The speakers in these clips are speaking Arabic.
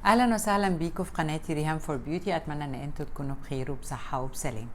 اهلا وسهلا بيكم في قناتي ريهام فور بيوتي. اتمنى ان انتوا تكونوا بخير وبصحه وبسلام.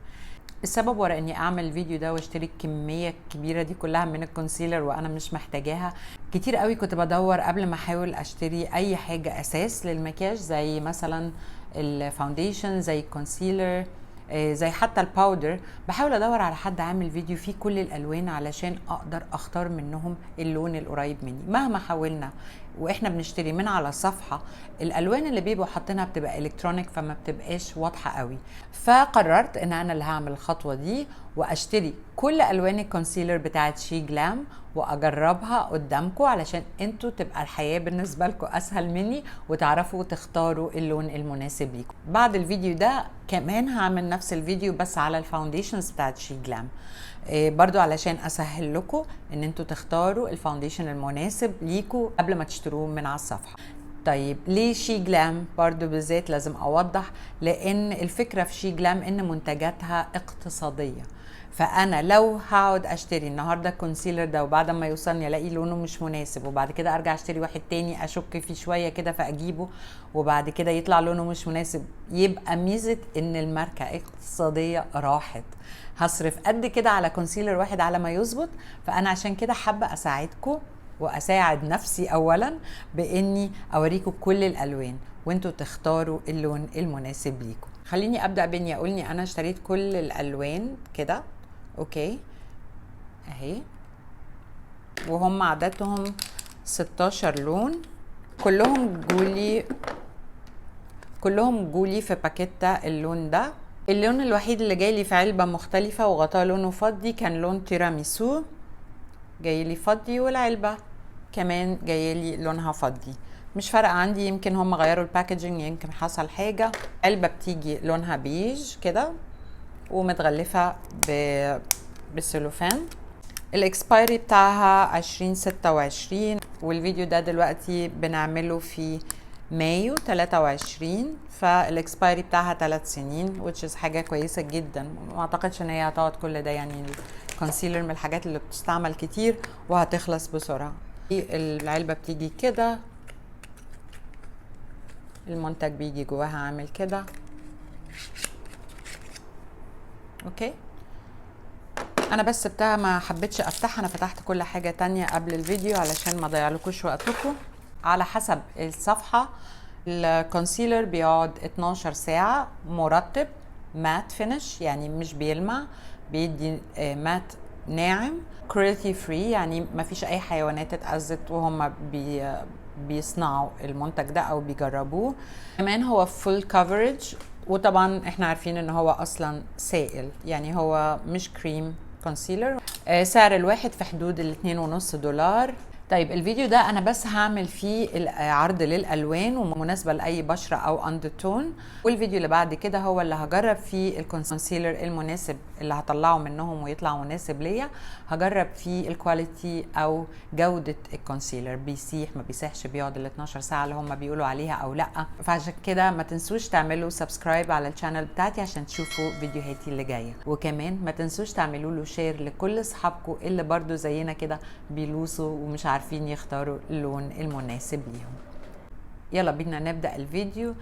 السبب ورا اني اعمل الفيديو ده واشتري الكميه الكبيره دي كلها من الكونسيلر وانا مش محتاجاها كتير قوي. كنت بدور قبل ما احاول اشتري اي حاجه اساس للمكياج، زي مثلا الفاونديشن، زي الكونسيلر، زي حتى الباودر. بحاول ادور على حد عامل فيديو فيه كل الالوان علشان اقدر اختار منهم اللون القريب مني. مهما حاولنا واحنا بنشتري من على صفحه، الالوان اللي بيبقوا حاطينها بتبقى الكترونيك فما بتبقاش واضحه قوي. فقررت ان انا اللي هعمل الخطوه دي واشتري كل الوان الكونسيلر بتاعت شي جلام واجربها قدامكم علشان انتوا تبقى الحياه بالنسبه لكم اسهل مني وتعرفوا تختاروا اللون المناسب ليكم. بعد الفيديو ده كمان هعمل نفس الفيديو بس على الفاونديشنز بتاعت شي جلام، برضو علشان اسهل لكم ان انتوا تختاروا الفاونديشن المناسب ليكم قبل ما تشتروه من على الصفحه. طيب ليه شي جلام؟ برضو بالذات لازم اوضح، لان الفكره في شي جلام ان منتجاتها اقتصاديه. فانا لو هقعد اشتري النهارده الكونسيلر ده وبعد ما يوصلني الاقي لونه مش مناسب وبعد كده ارجع اشتري واحد تاني اشك فيه شويه كده فاجيبه وبعد كده يطلع لونه مش مناسب، يبقى ميزه ان الماركه اقتصاديه راحت. هصرف قد كده على كونسيلر واحد على ما يظبط. فانا عشان كده حابه اساعدكم واساعد نفسي اولا باني اوريكم كل الالوان وانتوا تختاروا اللون المناسب ليكم. خليني ابدا باني اقولني انا اشتريت كل الالوان كده. اوكي اهي، وهم عددهم 16 لون. كلهم جولي في باكيتة اللون ده. اللون الوحيد اللي جايلي في علبة مختلفة وغطاه لونه فضي كان لون تيراميسو، جايلي فضي، والعلبة كمان جايلي لونها فضي. مش فارقة عندي، يمكن هم غيروا الباكجينج، يمكن حصل حاجة. علبة بتيجي لونها بيج كده ومتغلفة بالسلوفان. الاكسبايري بتاعها 2026 والفيديو ده دلوقتي بنعمله في مايو 23، فالاكسبايري بتاعها 3 سنين which is حاجة كويسة جدا. ما اعتقدش ان هي هتقعد كل ده، يعني الكونسيلر من الحاجات اللي بتستعمل كتير وهتخلص بسرعة. العلبة بتيجي كده، المنتج بيجي جواها عامل كده. اوكي، انا بس بتاع ما حبيتش افتحها، انا فتحت كل حاجة تانية قبل الفيديو علشان ما ضيعلكوش وقتكم. على حسب الصفحة الكونسيلر بيقعد 12 ساعة مرطب، مات فينش يعني مش بيلمع، بيدي مات ناعم، كريلتي فري يعني ما فيش اي حيوانات اتأذت وهم بيصنعوا المنتج ده او بيجربوه. كمان هو فول كفرج، وطبعا احنا عارفين ان هو اصلا سائل، يعني هو مش كريم كونسيلر. سعر الواحد في حدود $2.5. طيب الفيديو ده انا بس هعمل فيه عرض للالوان ومناسبه لاي بشره او اندرتون، والفيديو اللي بعد كده هو اللي هجرب فيه الكونسيلر المناسب اللي هطلعه منهم ويطلع مناسب ليا. هجرب فيه الكواليتي او جوده الكونسيلر، بيسيح ما بيسيحش، بيقعد ال 12 ساعه اللي هم بيقولوا عليها او لا. فعشان كده ما تنسوش تعملوا سبسكرايب على الشانل بتاعتي عشان تشوفوا فيديوهاتي اللي جايه، وكمان ما تنسوش تعملوا له شير لكل اصحابكم اللي برضو زينا كده بيلوسوا ومش عارفين يختاروا اللون المناسب ليهم. يلا بينا نبدأ الفيديو،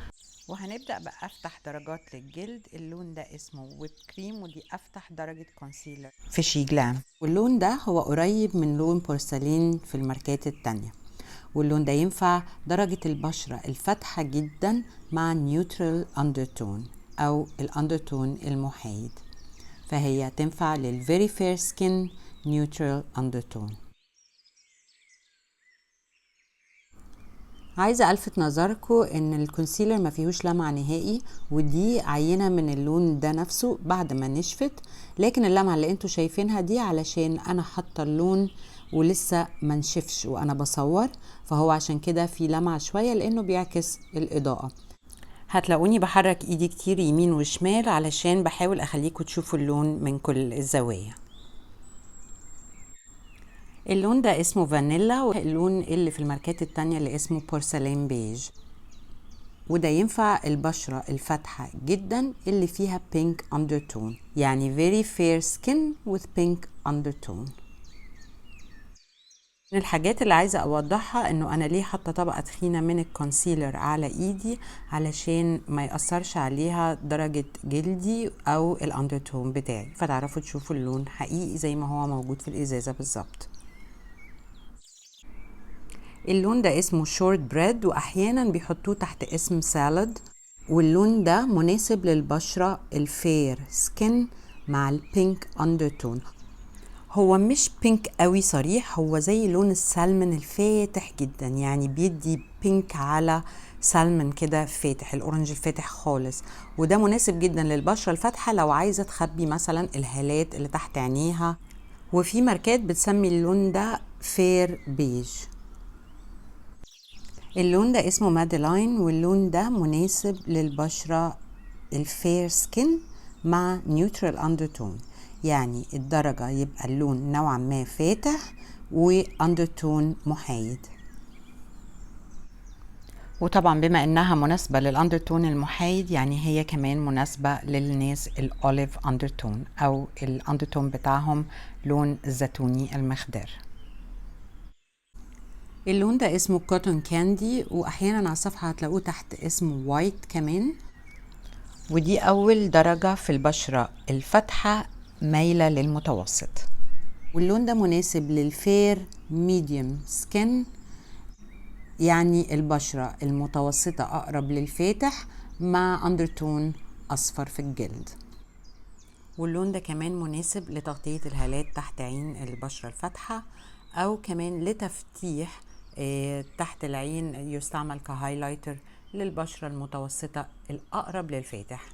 وهنبدأ بأفتح درجات للجلد. اللون ده اسمه ويب كريم، ودي أفتح درجة كونسيلر في شي جلام، واللون ده هو قريب من لون بورسلين في الماركات التانية، واللون ده ينفع درجة البشرة الفاتحة جدا مع نيوترال اندرتون أو الاندرتون المحايد، فهي تنفع للفيري فير سكين نيوترال اندرتون. عايزه الفت نظركم ان الكونسيلر ما فيهوش لمعه نهائي، ودي عينه من اللون ده نفسه بعد ما نشفت، لكن اللمعه اللي انتوا شايفينها دي علشان انا حاطه اللون ولسه ما نشفش وانا بصور، فهو عشان كده في لمعه شويه لانه بيعكس الاضاءه. هتلاقوني بحرك ايدي كتير يمين وشمال علشان بحاول اخليكم تشوفوا اللون من كل الزوايا. اللون ده اسمه فانيلا، واللون اللي في الماركات التانية اللي اسمه بورسلين بيج، وده ينفع البشرة الفاتحة جدا اللي فيها بينك اندرتون، يعني very fair skin with pink undertone. من الحاجات اللي عايزة اوضحها انه انا ليه حاطة طبقة تخينة من الكونسيلر على ايدي، علشان ما يأثرش عليها درجة جلدي او الاندرتون بتاعي، فتعرفوا تشوفوا اللون حقيقي زي ما هو موجود في الازازة بالظبط. اللون ده اسمه شورت بريد، واحيانا بيحطوه تحت اسم سالاد، واللون ده مناسب للبشرة الفير سكين مع البينك اندرتون. هو مش بينك قوي صريح، هو زي لون السلمون الفاتح جدا، يعني بيدي بينك على سلمون كده فاتح، الاورنج الفاتح خالص، وده مناسب جدا للبشرة الفاتحة لو عايزة تخبي مثلا الهالات اللي تحت عينيها. وفي ماركات بتسمي اللون ده فير بيج. اللون ده اسمه ماديلاين، واللون ده مناسب للبشرة الفير سكين مع نيوترال اندرتون، يعني الدرجة يبقى اللون نوعا ما فاتح واندرتون محايد. وطبعا بما انها مناسبة للاندرتون المحايد، يعني هي كمان مناسبة للناس الاوليف اندرتون او الاندرتون بتاعهم لون الزيتوني المخضر. اللون ده اسمه كوتون كاندي، واحيانا على الصفحة هتلاقوه تحت اسمه وايت كمان، ودي اول درجة في البشرة الفاتحة مايلة للمتوسط. واللون ده مناسب للفير ميديوم سكين، يعني البشرة المتوسطة اقرب للفاتح مع اندرتون اصفر في الجلد. واللون ده كمان مناسب لتغطية الهالات تحت عين البشرة الفاتحة، او كمان لتفتيح تحت العين، يستعمل كهايلايتر للبشرة المتوسطة الأقرب للفاتح.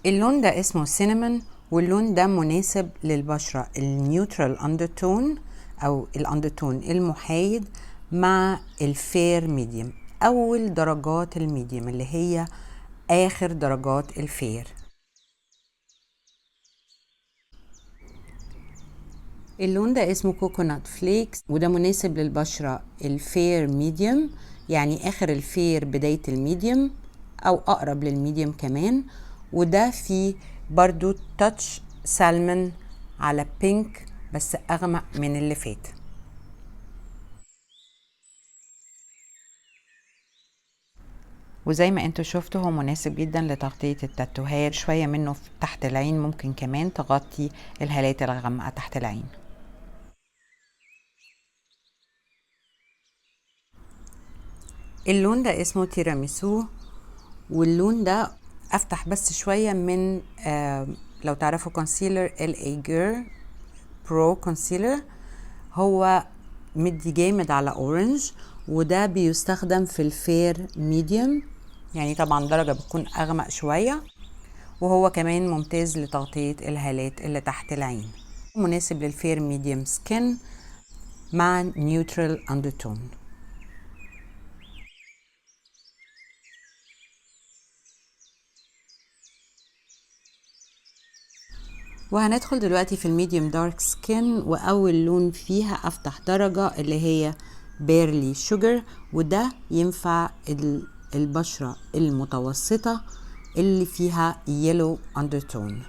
اللون ده اسمه سينامون، واللون ده مناسب للبشرة النيوترال اندرتون أو الاندرتون المحايد مع الفير ميديوم، أول درجات الميديوم اللي هي آخر درجات الفير. اللون ده اسمه كوكونات فليكس، وده مناسب للبشرة الفير ميديوم، يعني آخر الفير بداية الميديوم أو أقرب للميديوم كمان، وده فيه برضو تاتش سالمون على بينك بس أغمق من اللي فات. وزي ما انتوا شفتوا هو مناسب جدا لتغطية التاتوهات، شوية منه تحت العين، ممكن كمان تغطي الهالات الغامقة تحت العين. اللون ده اسمه تيراميسو، واللون ده افتح بس شويه من لو تعرفوا كونسيلر LA Girl برو كونسيلر، هو مدي جامد على اورنج، وده بيستخدم في الفير ميديوم، يعني طبعا درجه بتكون اغمق شويه، وهو كمان ممتاز لتغطيه الهالات اللي تحت العين، مناسب للفير ميديوم سكين مع نيوترال اندرتون. وهندخل دلوقتي في الميديوم دارك سكين، واول لون فيها افتح درجة اللي هي بيرلي شوجر، وده ينفع البشرة المتوسطة اللي فيها يلو اندرتون.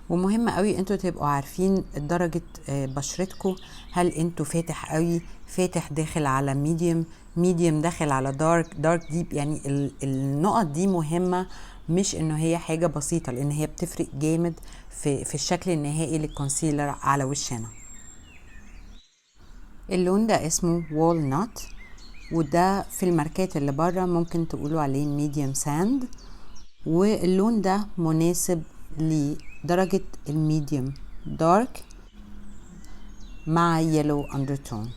ومهم قوي انتوا تبقوا عارفين درجة بشرتكم، هل انتوا فاتح قوي، فاتح داخل على ميديوم، ميديوم داخل على دارك، دارك ديب، يعني النقط دي مهمة، مش انه هي حاجة بسيطة، لان هي بتفرق جامد في الشكل النهائي للكونسيلر على وشنا. اللون ده اسمه وول نوت، وده في الماركات اللي بره ممكن تقولوا عليه ميديوم ساند، واللون ده مناسب لدرجة الميديوم دارك مع يلو اندرتون.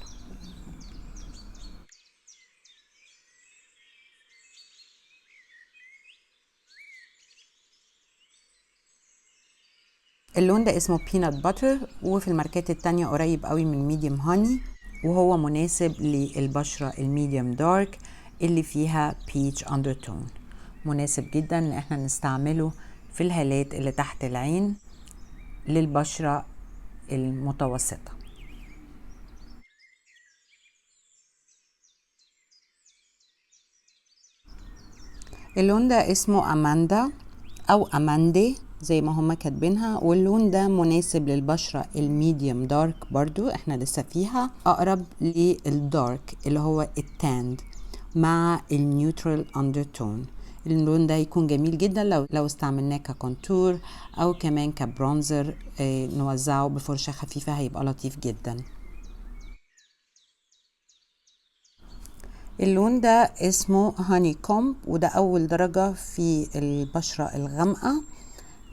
اللون ده اسمه بينات باتر، وفي الماركات التانية قريب قوي من ميديوم هاني، وهو مناسب للبشرة الميديوم دارك اللي فيها بيتش اندرتون، مناسب جدا ان احنا نستعمله في الهالات اللي تحت العين للبشرة المتوسطة. اللون ده اسمه أماندا أو أماندي، زي ما هما كاتبينها. واللون ده مناسب للبشرة الميديوم دارك، برضو احنا لسه فيها اقرب للدارك اللي هو التاند مع النيوترال اندرتون. اللون ده يكون جميل جدا لو استعملناه ككونتور او كمان كبرونزر، نوزعه بفرشة خفيفة هيبقى لطيف جدا. اللون ده اسمه هاني كومب، وده اول درجة في البشرة الغامقة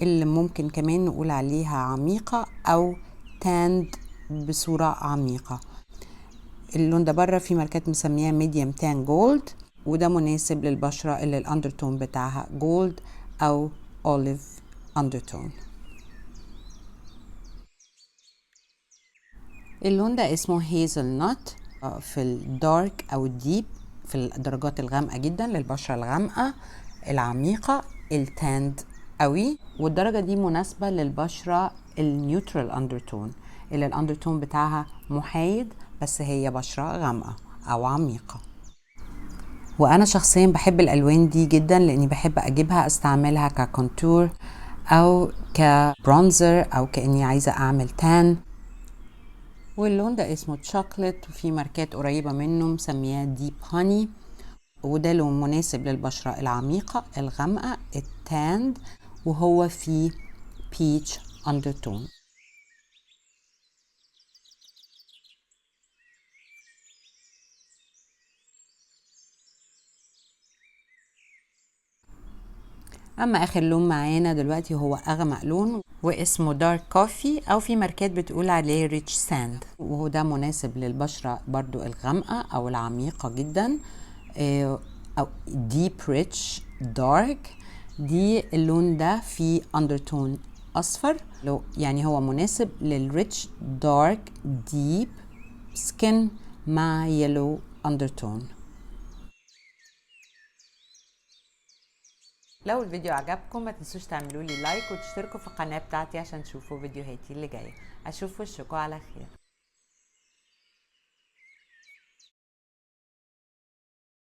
اللي ممكن كمان نقول عليها عميقة او تاند بصورة عميقة. اللون ده بره في ماركات مسمياه ميديوم تان جولد، وده مناسب للبشرة اللي الاندرتون بتاعها جولد او اوليف اندرتون. اللون ده اسمه هيزل نوت، في الدارك او الديب في الدرجات الغامقة جدا للبشرة الغامقة العميقة التاند قوي. والدرجة دي مناسبة للبشرة النيوترال اندرتون اللي الاندرتون بتاعها محايد بس هي بشرة غامقة او عميقة. وانا شخصيا بحب الالوان دي جدا لاني بحب اجيبها استعملها ككونتور او كبرونزر او كاني عايزة اعمل تان. واللون ده اسمه تشوكلت، وفي ماركات قريبة منه مسمياه ديب هاني، وده لون مناسب للبشرة العميقة الغامقة التاند وهو فيه بيتش اندرتون. اما اخر لون معانا دلوقتي هو اغمق لون واسمه دارك كوفي، او في ماركات بتقول عليه ريتش ساند، وهو ده مناسب للبشرة برضو الغامقة او العميقة جدا، او ديب ريتش دارك. دي اللون ده فيه اندرتون اصفر، يعني هو مناسب للريتش دارك ديب سكين مع يلو اندرتون. لو الفيديو عجبكم ما تنسوش تعملوا لي لايك وتشتركوا في القناة بتاعتي عشان تشوفوا فيديوهاتي اللي جاية. اشوف وشكوا على خير.